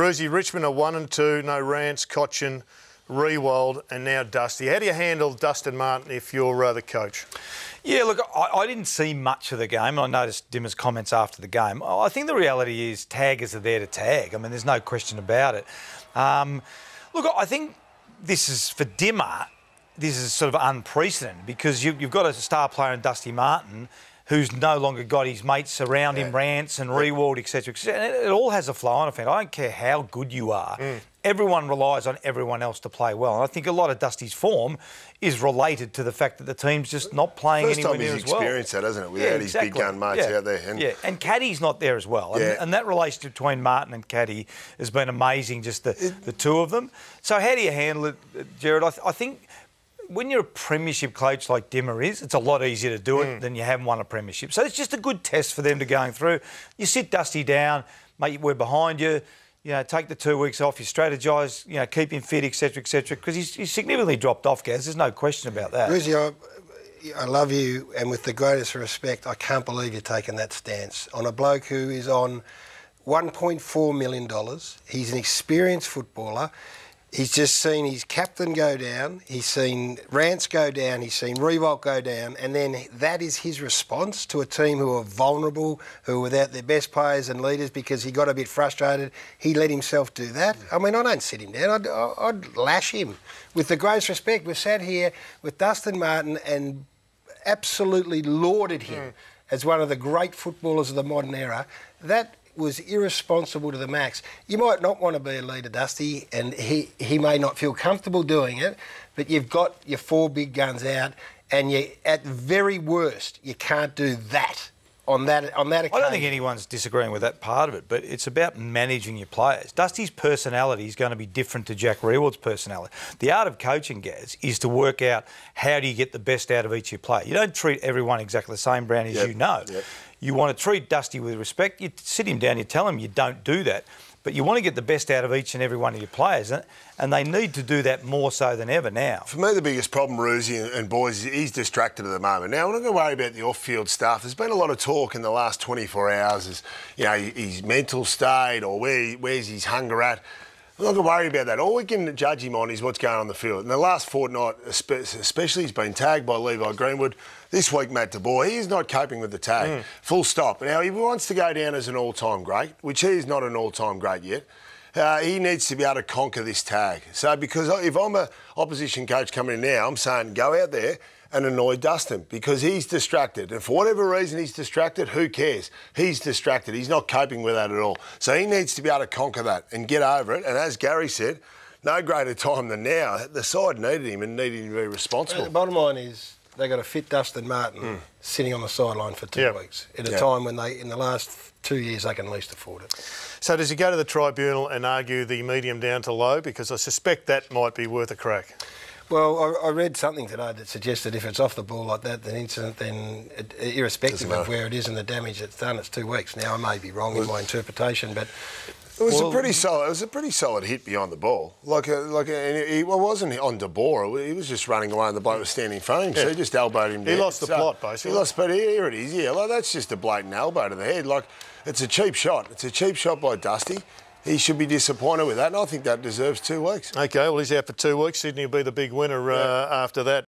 Rosie, Richmond are 1 and 2, no Rance, Cochin, Riewoldt and now Dusty. How do you handle Dustin Martin if you're the coach? Yeah, look, I didn't see much of the game. I noticed Dimmer's comments after the game. I think the reality is taggers are there to tag. I mean, there's no question about it. Look, I think this is, for Dimmer, this is sort of unprecedented because you've got a star player in Dusty Martin who's no longer got his mates around him, Rance and Riewoldt, etc. And it all has a flow-on effect. I don't care how good you are. Everyone relies on everyone else to play well. And I think a lot of Dusty's form is related to the fact that the team's just not playing anywhere near as well. First time he's experienced that, hasn't it? Without his big gun mates out there. And Caddy's not there as well. And that relationship between Martin and Caddy has been amazing, just the two of them. So how do you handle it, Gerard? I think when you're a premiership coach like Dimmer is, it's a lot easier to do it than you haven't won a premiership. So it's just a good test for them to going through. You sit Dusty down, mate, we're behind you. You know, take the 2 weeks off, you strategise, you know, keep him fit, etc., because he's significantly dropped off, Gaz. There's no question about that. Rosie, I love you, and with the greatest respect, I can't believe you're taking that stance on a bloke who is on $1.4 million. He's an experienced footballer. He's just seen his captain go down, he's seen Rance go down, he's seen Riewoldt go down, and then that is his response to a team who are vulnerable, who are without their best players and leaders because he got a bit frustrated. He let himself do that. I mean, I don't sit him down. I'd lash him. With the greatest respect, we've sat here with Dustin Martin and absolutely lauded him as one of the great footballers of the modern era. That was irresponsible to the max. You might not want to be a leader, Dusty, and he may not feel comfortable doing it, but you've got your 4 big guns out, and you, at very worst, you can't do that on that occasion. I don't think anyone's disagreeing with that part of it, but it's about managing your players. Dusty's personality is going to be different to Jack Riewoldt's personality. The art of coaching, Gaz, is to work out how do you get the best out of each of your players. You don't treat everyone exactly the same, Brown, as you know. You want to treat Dusty with respect. You sit him down, you tell him you don't do that. But you want to get the best out of each and every one of your players, and they need to do that more so than ever now. For me, the biggest problem, Rosie and boys, is he's distracted at the moment. Now, I'm not going to worry about the off-field stuff. There's been a lot of talk in the last 24 hours as, you know, his mental state or where's his hunger at. I'm not going to worry about that. All we can judge him on is what's going on the field. In the last fortnight, especially, he's been tagged by Levi Greenwood. This week, Matt De Boer, he is not coping with the tag. Full stop. Now, he wants to go down as an all-time great, which he is not an all-time great yet. He needs to be able to conquer this tag. So, because if I'm an opposition coach coming in now, I'm saying go out there and annoy Dustin because he's distracted. And for whatever reason he's distracted, who cares? He's distracted. He's not coping with that at all. So he needs to be able to conquer that and get over it. And as Gary said, no greater time than now. The side needed him and needed him to be responsible. The bottom line is they've got to fit Dustin Martin sitting on the sideline for 2 weeks at a time when they, in the last 2 years, they can least afford it. So does he go to the tribunal and argue the medium down to low? Because I suspect that might be worth a crack. Well, I read something today that suggested if it's off the ball like that, then irrespective of where it is and the damage it's done, it's 2 weeks. Now, I may be wrong in my interpretation, but it was a pretty solid. It was a pretty solid hit beyond the ball. He wasn't on De Boer. He was just running away, and the bloke was standing in front of him, so he just elbowed him down. He lost the plot, basically. He lost, but here it is. Yeah, like that's just a blatant elbow to the head. Like it's a cheap shot. It's a cheap shot by Dusty. He should be disappointed with that, and I think that deserves 2 weeks. OK, well, he's out for 2 weeks. Sydney will be the big winner after that.